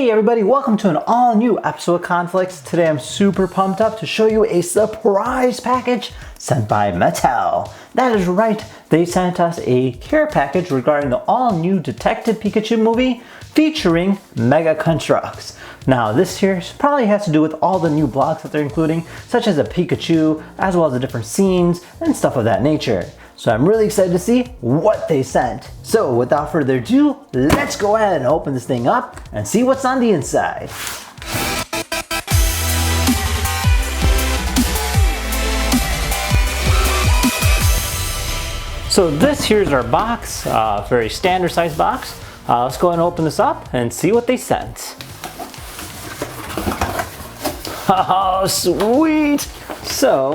Hey everybody, welcome to an all new episode of Conflicts. Today I'm super pumped up to show you a surprise package sent by Mattel. That is right, they sent us a care package regarding the all new Detective Pikachu movie featuring Mega Construx. Now this here probably has to do with all the new blocks that they're including, such as a Pikachu, as well as the different scenes and stuff of that nature. So I'm really excited to see what they sent. So without further ado, let's go ahead and open this thing up and see what's on the inside. So this here's our box, very standard size box. Let's go ahead and open this up and see what they sent. Oh, sweet! So,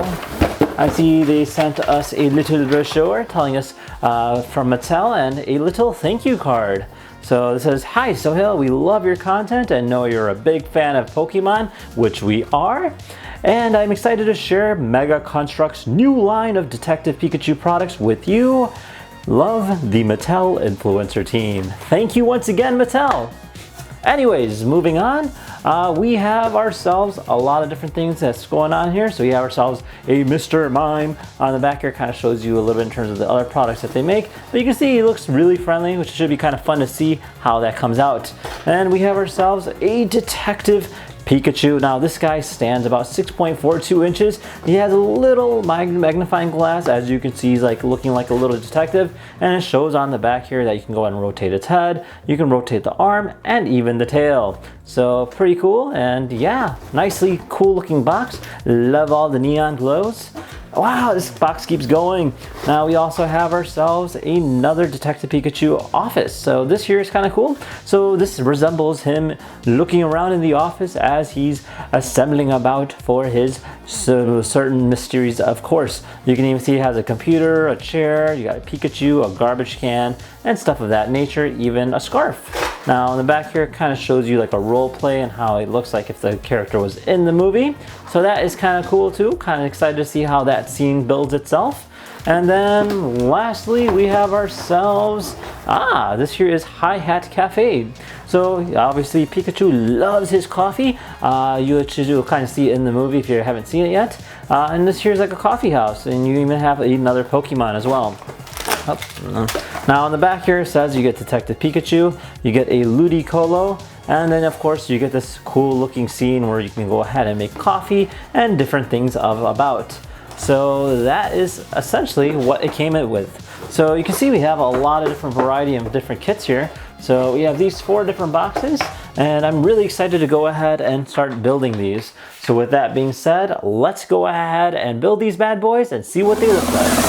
I see they sent us a little brochure telling us from Mattel and a little thank you card. So it says, "Hi Sohail, we love your content and know you're a big fan of Pokemon," which we are. "And I'm excited to share Mega Construx's new line of Detective Pikachu products with you. Love, the Mattel influencer team." Thank you once again, Mattel. Anyways, moving on, we have ourselves a lot of different things that's going on here. So we have ourselves a Mr. Mime on the back here, kind of shows you a little bit in terms of the other products that they make. But you can see he looks really friendly, which should be kind of fun to see how that comes out. And we have ourselves a Detective Pikachu. Now this guy stands about 6.42 inches. He has a little magnifying glass. As you can see, he's like looking like a little detective, and it shows on the back here that you can go ahead and rotate its head, you can rotate the arm, and even the tail. So pretty cool, and yeah, nicely cool looking box. Love all the neon glows. Wow, this box keeps going. Now we also have ourselves another Detective Pikachu office. So this here is kind of cool. So this resembles him looking around in the office as he's assembling about for his certain mysteries, of course. You can even see he has a computer, a chair, you got a Pikachu, a garbage can, and stuff of that nature, even a scarf. Now on the back here, it kind of shows you like a role play and how it looks like if the character was in the movie. So that is kind of cool too. Kind of excited to see how that scene builds itself. And then lastly, we have ourselves, this here is Hi-Hat Cafe. So obviously Pikachu loves his coffee. You'll kind of see it in the movie if you haven't seen it yet. And this here is like a coffee house, and you even have another Pokemon as well. Now on the back here it says you get Detective Pikachu, you get a Ludicolo, and then of course you get this cool looking scene where you can go ahead and make coffee and different things about. So that is essentially what it came in with. So you can see we have a lot of different variety of different kits here. So we have these 4 different boxes, and I'm really excited to go ahead and start building these. So with that being said, let's go ahead and build these bad boys and see what they look like.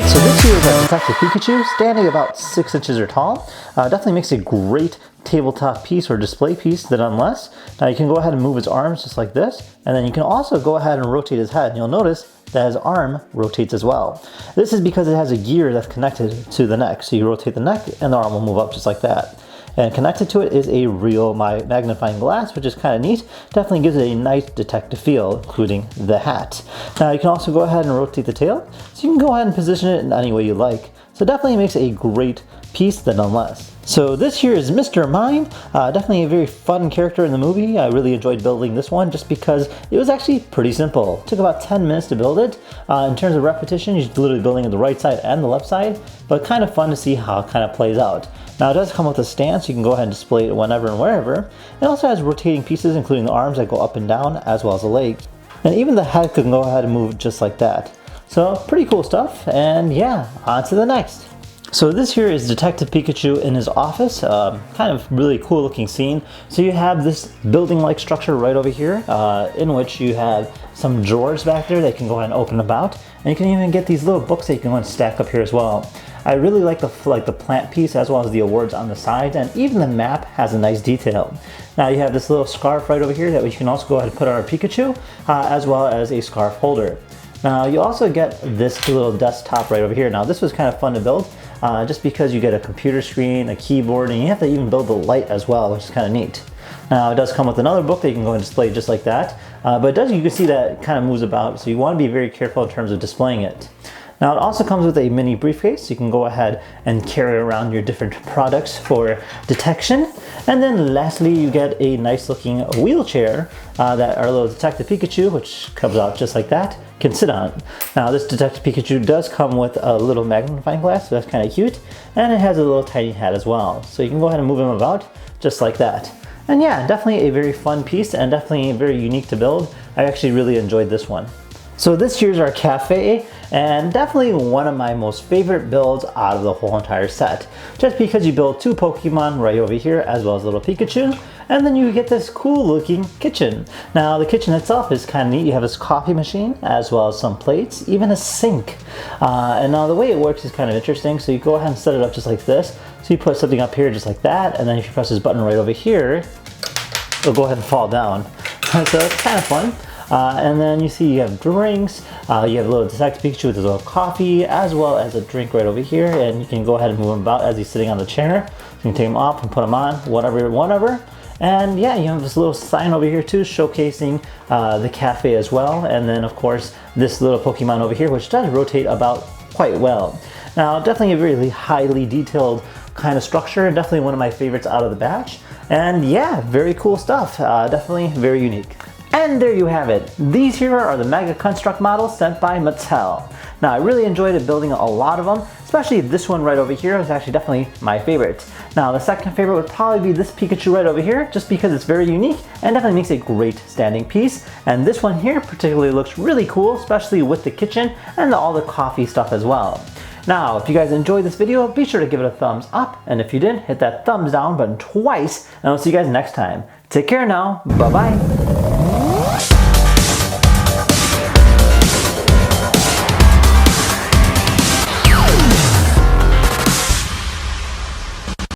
So this here is a Detective Pikachu, standing about 6 inches or tall. Definitely makes a great tabletop piece or display piece nonetheless. Now you can go ahead and move his arms just like this, and then you can also go ahead and rotate his head. And you'll notice that his arm rotates as well. This is because it has a gear that's connected to the neck. So you rotate the neck and the arm will move up just like that. And connected to it is a real magnifying glass, which is kind of neat. Definitely gives it a nice detective feel, including the hat. Now you can also go ahead and rotate the tail, so you can go ahead and position it in any way you like. So definitely makes a great piece nonetheless. So this here is Mr. Mime, definitely a very fun character in the movie. I really enjoyed building this one just because it was actually pretty simple. It took about 10 minutes to build it. In terms of repetition, you're literally building on the right side and the left side, but kind of fun to see how it kind of plays out. Now it does come with a stand, so you can go ahead and display it whenever and wherever. It also has rotating pieces, including the arms that go up and down, as well as the legs. And even the head can go ahead and move just like that. So pretty cool stuff, and yeah, on to the next. So this here is Detective Pikachu in his office, kind of really cool looking scene. So you have this building-like structure right over here, in which you have some drawers back there that you can go ahead and open about. And you can even get these little books that you can go and stack up here as well. I really like the plant piece as well as the awards on the sides, and even the map has a nice detail. Now you have this little scarf right over here that we can also go ahead and put on our Pikachu, as well as a scarf holder. Now you also get this little desktop right over here. Now this was kind of fun to build, just because you get a computer screen, a keyboard, and you have to even build the light as well, which is kind of neat. Now it does come with another book that you can go and display just like that, but you can see that it kind of moves about, so you want to be very careful in terms of displaying it. Now it also comes with a mini briefcase, so you can go ahead and carry around your different products for detection. And then lastly, you get a nice looking wheelchair that our little Detective Pikachu, which comes out just like that, can sit on. Now this Detective Pikachu does come with a little magnifying glass, so that's kind of cute. And it has a little tiny hat as well. So you can go ahead and move him about just like that. And yeah, definitely a very fun piece and definitely very unique to build. I actually really enjoyed this one. So this here's our cafe, and definitely one of my most favorite builds out of the whole entire set. Just because you build 2 Pokemon right over here as well as little Pikachu, and then you get this cool looking kitchen. Now the kitchen itself is kind of neat. You have this coffee machine as well as some plates, even a sink. And now the way it works is kind of interesting. So you go ahead and set it up just like this. So you put something up here just like that, and then if you press this button right over here, it'll go ahead and fall down. So it's kind of fun. And then you see you have drinks, you have a little Detective Pikachu with his little coffee, as well as a drink right over here, and you can go ahead and move him about as he's sitting on the chair. So you can take him off and put him on, whatever. And yeah, you have this little sign over here too, showcasing the cafe as well. And then of course, this little Pokemon over here, which does rotate about quite well. Now, definitely a really highly detailed kind of structure, and definitely one of my favorites out of the batch. And yeah, very cool stuff, definitely very unique. And there you have it. These here are the Mega Construx models sent by Mattel. Now I really enjoyed building a lot of them, especially this one right over here is actually definitely my favorite. Now the second favorite would probably be this Pikachu right over here, just because it's very unique and definitely makes a great standing piece. And this one here particularly looks really cool, especially with the kitchen and all the coffee stuff as well. Now, if you guys enjoyed this video, be sure to give it a thumbs up, and if you didn't, hit that thumbs down button twice, and I'll see you guys next time. Take care now, bye-bye.